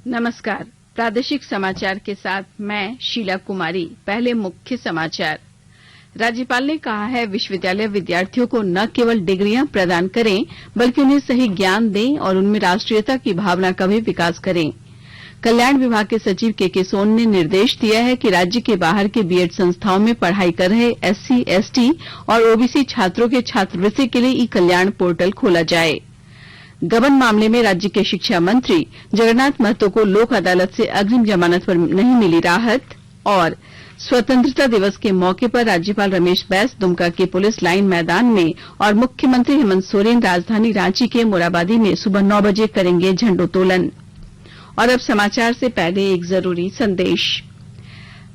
नमस्कार। प्रादेशिक समाचार के साथ मैं शीला कुमारी। पहले मुख्य समाचार। राज्यपाल ने कहा है विश्वविद्यालय विद्यार्थियों को न केवल डिग्रियां प्रदान करें बल्कि उन्हें सही ज्ञान दें और उनमें राष्ट्रीयता की भावना का भी विकास करें। कल्याण विभाग के सचिव के सोन ने निर्देश दिया है कि राज्य के बाहर के बीएड संस्थाओं में पढ़ाई कर रहे एससी, एसटी और ओबीसी छात्रों के छात्रवृत्ति के लिए ई कल्याण पोर्टल खोला जाए। गबन मामले में राज्य के शिक्षा मंत्री जगन्नाथ महतो को लोक अदालत से अग्रिम जमानत पर नहीं मिली राहत। और स्वतंत्रता दिवस के मौके पर राज्यपाल रमेश बैस दुमका के पुलिस लाइन मैदान में और मुख्यमंत्री हेमंत सोरेन राजधानी रांची के मोरहाबादी में सुबह 9 बजे करेंगे झंडोत्तोलन। और अब समाचार से पहले एक जरूरी संदेश।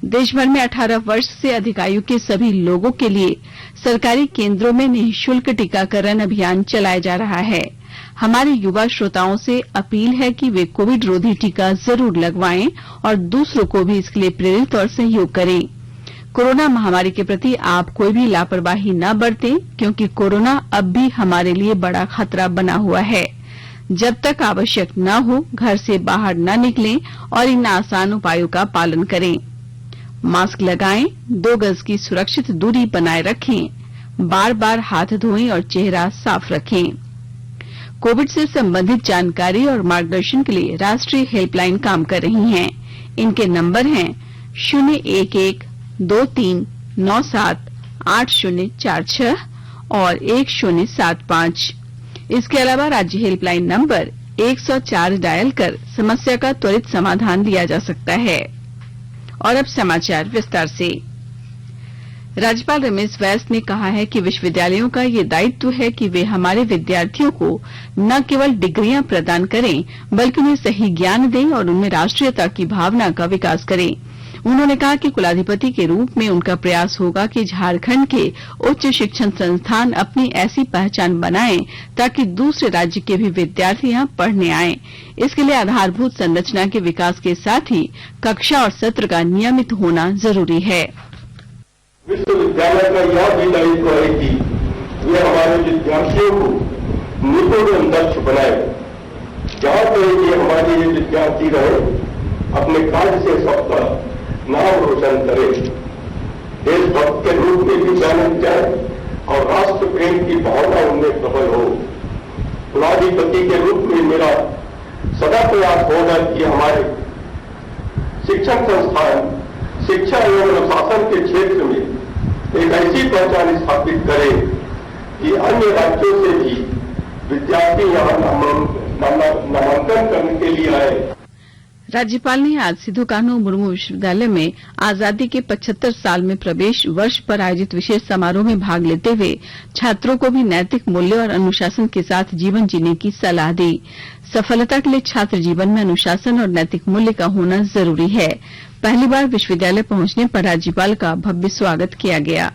देश भर में 18 वर्ष से अधिक आयु के सभी लोगों के लिए सरकारी केंद्रों में निःशुल्क टीकाकरण अभियान चलाया जा रहा है। हमारे युवा श्रोताओं से अपील है कि वे कोविड रोधी टीका जरूर लगवाएं और दूसरों को भी इसके लिए प्रेरित और सहयोग करें। कोरोना महामारी के प्रति आप कोई भी लापरवाही न बरतें, क्योंकि कोरोना अब भी हमारे लिए बड़ा खतरा बना हुआ है। जब तक आवश्यक न हो घर से बाहर न निकलें और इन आसान उपायों का पालन करें। मास्क लगाएं, 2 गज की सुरक्षित दूरी बनाए रखें, बार बार हाथ धोएं और चेहरा साफ रखें। कोविड से संबंधित जानकारी और मार्गदर्शन के लिए राष्ट्रीय हेल्पलाइन काम कर रही हैं। इनके नंबर हैं 011-2397-8046 और 1075। इसके अलावा राज्य हेल्पलाइन नंबर 104 डायल कर समस्या का त्वरित समाधान लिया जा सकता है। और अब समाचार विस्तार से। राज्यपाल रमेश बैस ने कहा है कि विश्वविद्यालयों का ये दायित्व है कि वे हमारे विद्यार्थियों को न केवल डिग्रियां प्रदान करें बल्कि उन्हें सही ज्ञान दें और उनमें राष्ट्रीयता की भावना का विकास करें। उन्होंने कहा कि कुलाधिपति के रूप में उनका प्रयास होगा कि झारखंड के उच्च शिक्षण संस्थान अपनी ऐसी पहचान बनाएं ताकि दूसरे राज्य के भी विद्यार्थी यहां पढ़ने आएं। इसके लिए आधारभूत संरचना के विकास के साथ ही कक्षा और सत्र का नियमित होना जरूरी है। विश्वविद्यालय का यह भी दायित्व है कि वे हमारे विद्यार्थियों को निपुण एवं दक्ष बनाए। जहां पर ये हमारे ये विद्यार्थी रहे अपने कार्य से सबका नाम रोशन करे, देशभक्त के रूप में भी जाने जाए और राष्ट्र प्रेम की भावना उनमें प्रबल हो। कुलाधिपति के रूप में मेरा सदा प्रयास होगा कि हमारे शिक्षण संस्थान शिक्षा एवं अनुशासन के क्षेत्र में एक ऐसी पहचान स्थापित करे कि अन्य राज्यों से भी विद्यार्थी यहां नामांकन करने के लिए आए। राज्यपाल ने आज सिद्धू कान्हू मुर्मू विश्वविद्यालय में आजादी के 75 साल में प्रवेश वर्ष पर आयोजित विशेष समारोह में भाग लेते हुए छात्रों को भी नैतिक मूल्य और अनुशासन के साथ जीवन जीने की सलाह दी। सफलता के लिए छात्र जीवन में अनुशासन और नैतिक मूल्य का होना जरूरी है। पहली बार विश्वविद्यालय पहुंचने पर राज्यपाल का भव्य स्वागत किया गया।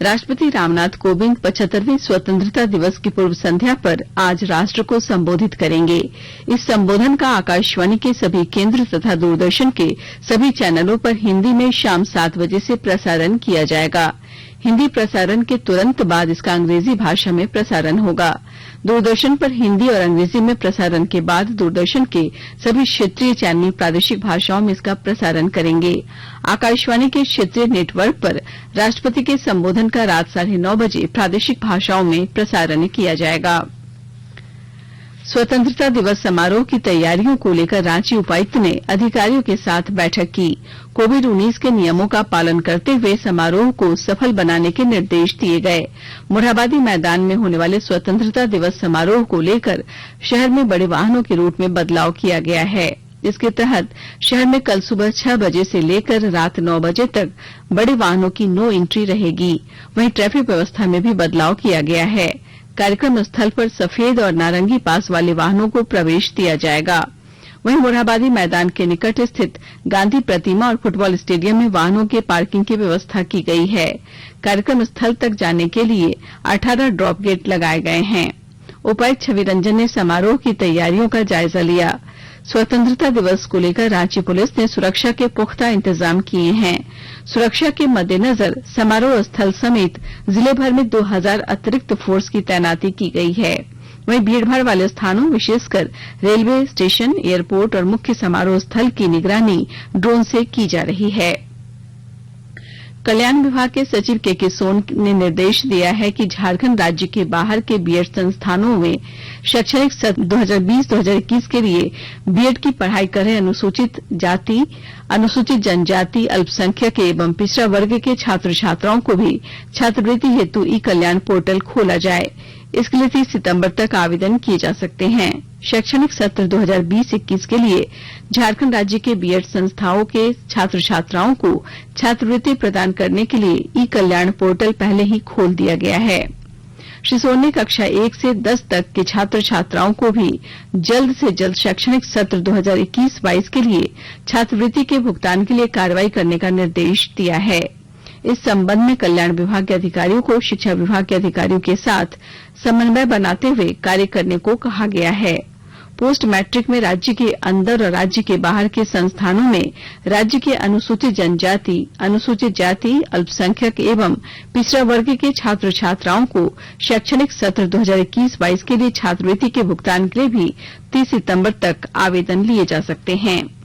राष्ट्रपति रामनाथ कोविंद 75वें स्वतंत्रता दिवस की पूर्व संध्या पर आज राष्ट्र को संबोधित करेंगे। इस संबोधन का आकाशवाणी के सभी केंद्र तथा दूरदर्शन के सभी चैनलों पर हिंदी में शाम 7 बजे से प्रसारण किया जाएगा। हिंदी प्रसारण के तुरंत बाद इसका अंग्रेजी भाषा में प्रसारण होगा। दूरदर्शन पर हिंदी और अंग्रेजी में प्रसारण के बाद दूरदर्शन के सभी क्षेत्रीय चैनल प्रादेशिक भाषाओं में इसका प्रसारण करेंगे। आकाशवाणी के क्षेत्रीय नेटवर्क पर राष्ट्रपति के संबोधन का रात 9:30 बजे प्रादेशिक भाषाओं में प्रसारण किया जाएगा। स्वतंत्रता दिवस समारोह की तैयारियों को लेकर रांची उपायुक्त ने अधिकारियों के साथ बैठक की। कोविड-19 के नियमों का पालन करते हुए समारोह को सफल बनाने के निर्देश दिए गए। मोरहाबादी मैदान में होने वाले स्वतंत्रता दिवस समारोह को लेकर शहर में बड़े वाहनों के रूट में बदलाव किया गया है। इसके तहत शहर में कल सुबह 6 बजे से लेकर रात 9 बजे तक बड़े वाहनों की नो एंट्री रहेगी। वहीं ट्रैफिक व्यवस्था में भी बदलाव किया गया है। कार्यक्रम स्थल पर सफेद और नारंगी पास वाले वाहनों को प्रवेश दिया जाएगा। वहीं मोरहाबादी मैदान के निकट स्थित गांधी प्रतिमा और फुटबॉल स्टेडियम में वाहनों के पार्किंग की व्यवस्था की गई है। कार्यक्रम स्थल तक जाने के लिए 18 ड्रॉप गेट लगाए गए हैं। उपायुक्त छवि रंजन ने समारोह की तैयारियों का जायजा लिया। स्वतंत्रता दिवस को लेकर रांची पुलिस ने सुरक्षा के पुख्ता इंतजाम किए हैं। सुरक्षा के मद्देनजर समारोह स्थल समेत जिले भर में 2000 अतिरिक्त फोर्स की तैनाती की गई है। वहीं भीड़भाड़ वाले स्थानों विशेषकर रेलवे स्टेशन, एयरपोर्ट और मुख्य समारोह स्थल की निगरानी ड्रोन से की जा रही है। कल्याण विभाग के सचिव के सोन ने निर्देश दिया है कि झारखंड राज्य के बाहर के बीएड संस्थानों में शैक्षणिक सत्र 2020-2021 के लिए बीएड की पढ़ाई कर रहे अनुसूचित जाति, अनुसूचित जनजाति, अल्पसंख्यक एवं पिछड़ा वर्ग के छात्र छात्राओं को भी छात्रवृत्ति हेतु ई कल्याण पोर्टल खोला जाए। इसके लिए 30 सितंबर तक आवेदन किए जा सकते हैं। शैक्षणिक सत्र 2020-21 के लिए झारखंड राज्य के बीएड संस्थाओं के छात्र छात्राओं को छात्रवृत्ति प्रदान करने के लिए ई कल्याण पोर्टल पहले ही खोल दिया गया है। श्री सोन ने कक्षा 1 से 10 तक के छात्र छात्राओं को भी जल्द से जल्द शैक्षणिक सत्र 2021-22 के लिए छात्रवृत्ति के भुगतान के लिए कार्रवाई करने का निर्देश दिया है। इस संबंध में कल्याण विभाग के अधिकारियों को शिक्षा विभाग के अधिकारियों के साथ समन्वय बनाते हुए कार्य करने को कहा गया है। पोस्ट मैट्रिक में राज्य के अंदर और राज्य के बाहर के संस्थानों में राज्य के अनुसूचित जनजाति, अनुसूचित जाति, अल्पसंख्यक एवं पिछड़ा वर्ग के छात्र छात्राओं को शैक्षणिक सत्र 2021-22 के लिए छात्रवृत्ति के भुगतान के लिए भी 30 सितंबर तक आवेदन लिए जा सकते हैं।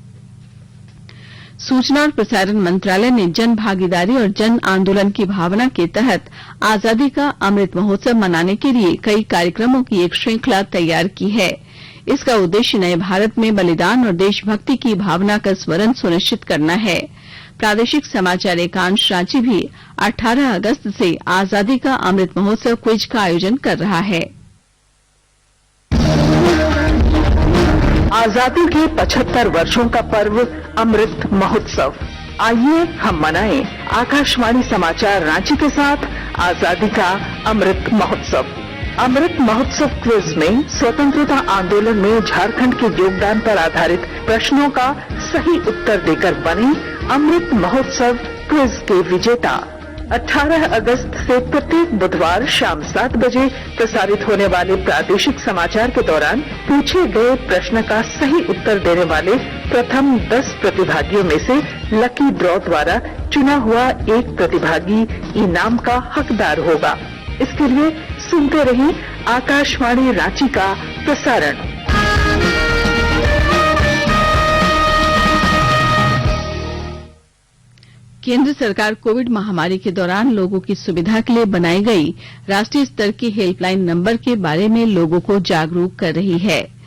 सूचना और प्रसारण मंत्रालय ने जन भागीदारी और जन आंदोलन की भावना के तहत आजादी का अमृत महोत्सव मनाने के लिए कई कार्यक्रमों की एक श्रृंखला तैयार की है। इसका उद्देश्य नए भारत में बलिदान और देशभक्ति की भावना का स्मरण सुनिश्चित करना है। प्रादेशिक समाचार एकांश रांची भी 18 अगस्त से आजादी का अमृत महोत्सव क्विज का आयोजन कर रहा है। आजादी के 75 वर्षों का पर्व अमृत महोत्सव, आइए हम मनाएं आकाशवाणी समाचार रांची के साथ आजादी का अमृत महोत्सव। अमृत महोत्सव क्विज में स्वतंत्रता आंदोलन में झारखंड के योगदान पर आधारित प्रश्नों का सही उत्तर देकर बने अमृत महोत्सव क्विज के विजेता 18 अगस्त से प्रत्येक बुधवार शाम 7 बजे प्रसारित होने वाले प्रादेशिक समाचार के दौरान पूछे गए प्रश्न का सही उत्तर देने वाले प्रथम 10 प्रतिभागियों में से लकी ड्रॉ द्वारा चुना हुआ एक प्रतिभागी इनाम का हकदार होगा। इसके लिए सुनते रहिए आकाशवाणी रांची का प्रसारण। केंद्र सरकार कोविड महामारी के दौरान लोगों की सुविधा के लिए बनाई गई राष्ट्रीय स्तर की हेल्पलाइन नंबर के बारे में लोगों को जागरूक कर रही है।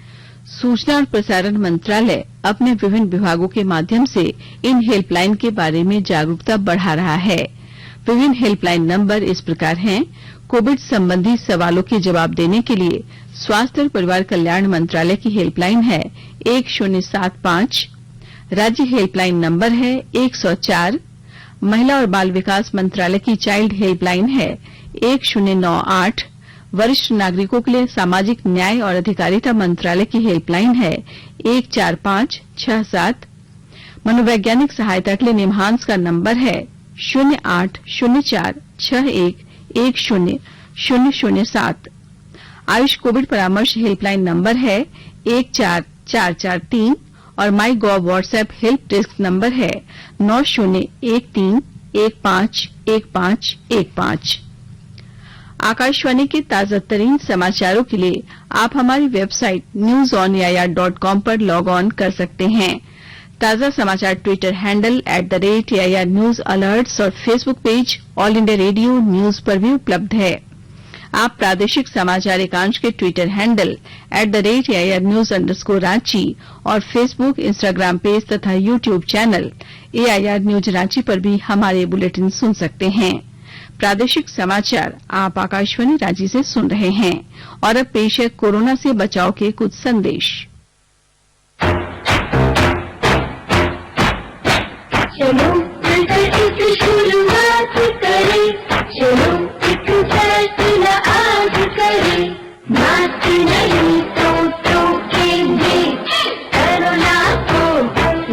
सूचना और प्रसारण मंत्रालय अपने विभिन्न विभागों के माध्यम से इन हेल्पलाइन के बारे में जागरूकता बढ़ा रहा है। विभिन्न हेल्पलाइन नंबर इस प्रकार हैं। कोविड संबंधी सवालों के जवाब देने के लिए स्वास्थ्य और परिवार कल्याण मंत्रालय की हेल्पलाइन है 1075। राज्य हेल्पलाइन नंबर है 104। महिला और बाल विकास मंत्रालय की चाइल्ड हेल्पलाइन है 1098। वरिष्ठ नागरिकों के लिए सामाजिक न्याय और अधिकारिता मंत्रालय की हेल्पलाइन है 14567। मनोवैज्ञानिक सहायता के लिए निम्हांस का नंबर है 0804611007। आयुष कोविड परामर्श हेल्पलाइन नंबर है 14443 और माई गॉव व्हाट्सएप हेल्प डेस्क नंबर है 9013151515। आकाशवाणी के ताजा तरीन समाचारों के लिए आप हमारी वेबसाइट newsonair.com पर लॉग ऑन कर सकते हैं। ताजा समाचार Twitter handle @AIR news alerts और Facebook page All India Radio News पर भी उपलब्ध है। आप प्रादेशिक समाचार एकांश के ट्विटर हैंडल @AIR न्यूज_रांची और फेसबुक, इंस्टाग्राम पेज तथा YouTube channel AIR news Ranchi पर भी हमारे बुलेटिन सुन सकते हैं। प्रादेशिक समाचार आप आकाशवाणी रांची से सुन रहे हैं और अब पेश है कोरोना से बचाव के कुछ संदेश। चलो मिलकर एक शुरुआत करें, चलो एक फैसला आज करें, मास्क नहीं तो टोकेंगे, कोरोना को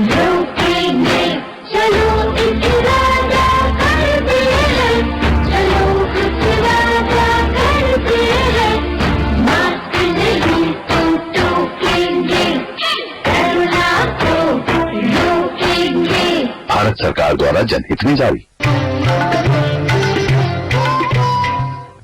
रोकेंगे, चलो एक वादा करते हैं, चलो एक वादा करते हैं, मास्क नहीं तो टोकेंगे, कोरोना को रोकेंगे। भारत सरकार द्वारा जनहित में जारी।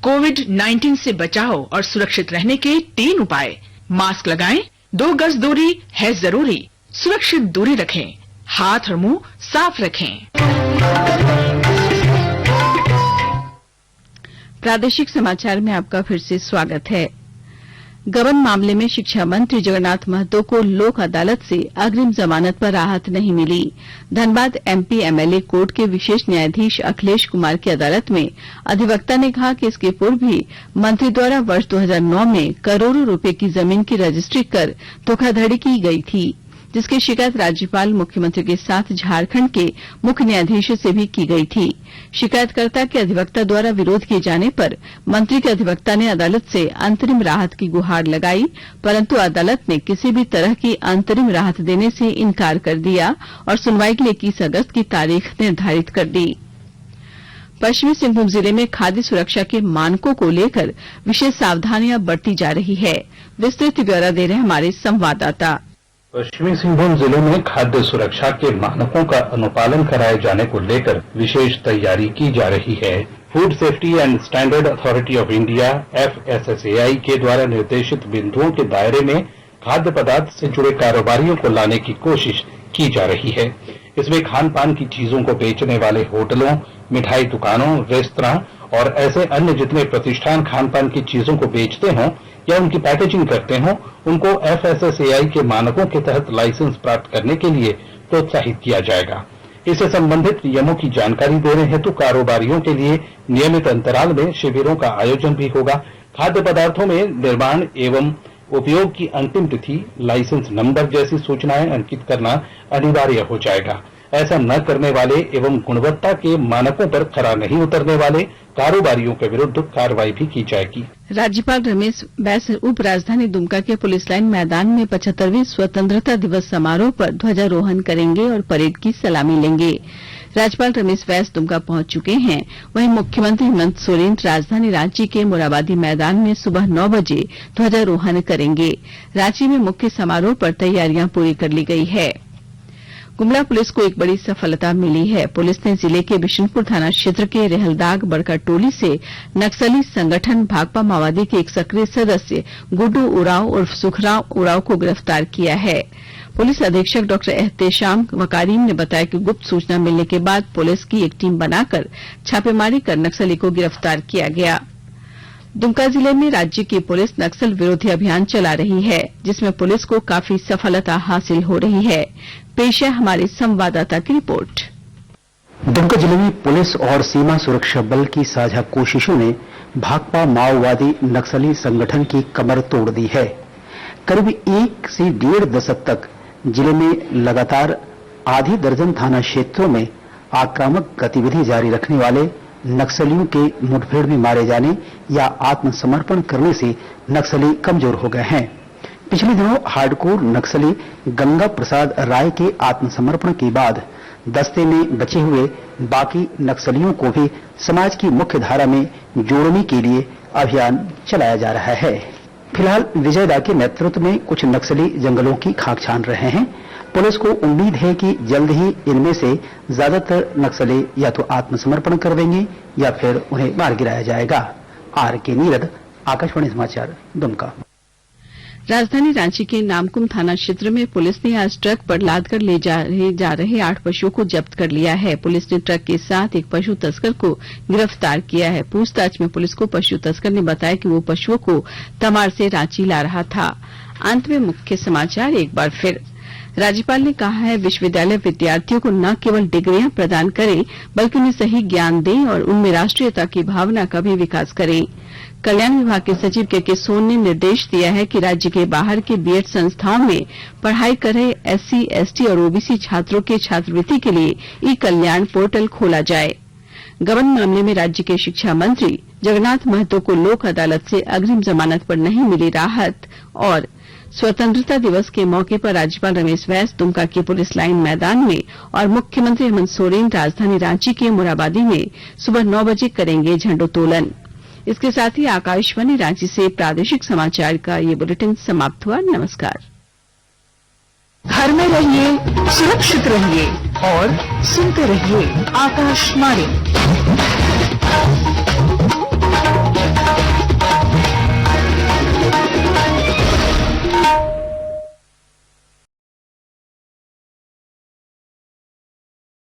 कोविड कोविड-19 से बचाव और सुरक्षित रहने के 3 उपाय। मास्क लगाएं, 2 गज दूरी है जरूरी, सुरक्षित दूरी रखें, हाथ और मुंह साफ रखें। प्रादेशिक समाचार में आपका फिर से स्वागत है। गबन मामले में शिक्षा मंत्री जगन्नाथ महतो को लोक अदालत से अग्रिम जमानत पर राहत नहीं मिली। धनबाद एमपी एमएलए कोर्ट के विशेष न्यायाधीश अखिलेश कुमार की अदालत में अधिवक्ता ने कहा कि इसके पूर्व भी मंत्री द्वारा वर्ष 2009 में करोड़ों रुपए की जमीन की रजिस्ट्री कर धोखाधड़ी की गई थी, जिसकी शिकायत राज्यपाल मुख्यमंत्री के साथ झारखंड के मुख्य न्यायाधीश से भी की गई थी। शिकायतकर्ता के अधिवक्ता द्वारा विरोध किए जाने पर मंत्री के अधिवक्ता ने अदालत से अंतरिम राहत की गुहार लगाई, परंतु अदालत ने किसी भी तरह की अंतरिम राहत देने से इनकार कर दिया और सुनवाई के लिए 21 अगस्त की तारीख निर्धारित कर दी। पश्चिमी सिंहभूम जिले में खाद्य सुरक्षा के मानकों को लेकर विशेष सावधानियां बरती जा रही है। विस्तृत ब्यौरा दे रहे हमारे संवाददाता। पश्चिमी सिंहभूम जिले में खाद्य सुरक्षा के मानकों का अनुपालन कराए जाने को लेकर विशेष तैयारी की जा रही है। Food safety and standard authority of India FSSAI के द्वारा निर्देशित बिंदुओं के दायरे में खाद्य पदार्थ से जुड़े कारोबारियों को लाने की कोशिश की जा रही है। इसमें खान पान की चीजों को बेचने वाले होटलों, मिठाई दुकानों, रेस्तरां और ऐसे अन्य जितने प्रतिष्ठान खान पान की चीजों को बेचते हों या उनकी पैकेजिंग करते हों, उनको FSSAI के मानकों के तहत लाइसेंस प्राप्त करने के लिए प्रोत्साहित किया जाएगा। इससे संबंधित नियमों की जानकारी देने हेतु कारोबारियों के लिए नियमित अंतराल में शिविरों का आयोजन भी होगा। खाद्य पदार्थों में निर्माण एवं उपयोग की अंतिम तिथि, लाइसेंस नंबर जैसी सूचनाएं अंकित करना अनिवार्य हो जाएगा। ऐसा न करने वाले एवं गुणवत्ता के मानकों पर खरा नहीं उतरने वाले कारोबारियों के विरुद्ध कार्रवाई भी की जाएगी। राज्यपाल रमेश बैस उप राजधानी दुमका के पुलिस लाइन मैदान में 75वें स्वतंत्रता दिवस समारोह पर ध्वजारोहण करेंगे और परेड की सलामी लेंगे। राज्यपाल रमेश बैस दुमका पहुंच चुके हैं। वहीं मुख्यमंत्री हेमंत सोरेन राजधानी रांची के मोराबादी मैदान में सुबह 9 बजे ध्वजारोहण करेंगे। रांची में मुख्य समारोह पर तैयारियां पूरी कर ली गई है। गुमला पुलिस को एक बड़ी सफलता मिली है। पुलिस ने जिले के बिशनपुर थाना क्षेत्र के रेहलदाग बड़का टोली से नक्सली संगठन भाकपा माओवादी के एक सक्रिय सदस्य गुड्डू उरांव उर्फ सुखराम उरांव को गिरफ्तार किया है। पुलिस अधीक्षक डॉक्टर एहतेशाम वकारीम ने बताया कि गुप्त सूचना मिलने के बाद पुलिस की एक टीम बनाकर छापेमारी कर नक्सली को गिरफ्तार किया गया। दुमका जिले में राज्य की पुलिस नक्सल विरोधी अभियान चला रही है, जिसमें पुलिस को काफी सफलता हासिल हो रही है। पेश है हमारे संवाददाता की रिपोर्ट। दुमका जिले में पुलिस और सीमा सुरक्षा बल की साझा कोशिशों ने भाकपा माओवादी नक्सली संगठन की कमर तोड़ दी है। करीब 1 से 1.5 दशक तक जिले में लगातार आधी दर्जन थाना क्षेत्रों में आक्रामक गतिविधि जारी रखने वाले नक्सलियों के मुठभेड़ में मारे जाने या आत्मसमर्पण करने से नक्सली कमजोर हो गए हैं। पिछले दिनों हार्डकोर नक्सली गंगा प्रसाद राय के आत्मसमर्पण के बाद दस्ते में बचे हुए बाकी नक्सलियों को भी समाज की मुख्य धारा में जोड़ने के लिए अभियान चलाया जा रहा है। फिलहाल विजय दा के नेतृत्व में कुछ नक्सली जंगलों की खाक छान रहे हैं। पुलिस को उम्मीद है कि जल्द ही इनमें से ज्यादातर नक्सली या तो आत्मसमर्पण कर देंगे या फिर उन्हें मार गिराया जाएगा। RK नीरद, आकाशवाणी समाचार, दुमका। राजधानी रांची के नामकुम थाना क्षेत्र में पुलिस ने आज ट्रक पर लादकर ले जा रहे 8 पशुओं को जब्त कर लिया है। पुलिस ने ट्रक के साथ एक पशु तस्कर को गिरफ्तार किया है। पूछताछ में पुलिस को पशु तस्कर ने बताया कि वो पशुओं को तमाड़ से रांची ला रहा था। अंत में मुख्य समाचार एक बार फिर। राज्यपाल ने कहा है विश्वविद्यालय विद्यार्थियों को न केवल डिग्रियां प्रदान करे बल्कि उन्हें सही ज्ञान दें और उनमें राष्ट्रीयता की भावना का भी विकास करें। कल्याण विभाग के सचिव के सोन ने निर्देश दिया है कि राज्य के बाहर के बीएड संस्थाओं में पढ़ाई कर रहे SC, ST और OBC छात्रों के छात्रवृत्ति के लिए ई-कल्याण पोर्टल खोला जाए। गबन मामले में राज्य के शिक्षा मंत्री जगन्नाथ महतो को लोक अदालत से अग्रिम जमानत पर नहीं मिली राहत और स्वतंत्रता दिवस के मौके पर राज्यपाल रमेश बैस दुमका के पुलिस लाइन मैदान में और मुख्यमंत्री हेमंत सोरेन राजधानी रांची के मोराबादी में सुबह 9 बजे करेंगे झंडोत्तोलन। इसके साथ ही आकाशवाणी रांची से प्रादेशिक समाचार का ये बुलेटिन समाप्त हुआ। नमस्कार। घर में रहिए, सुरक्षित रहिए और सुनते रहिए आकाशवाणी।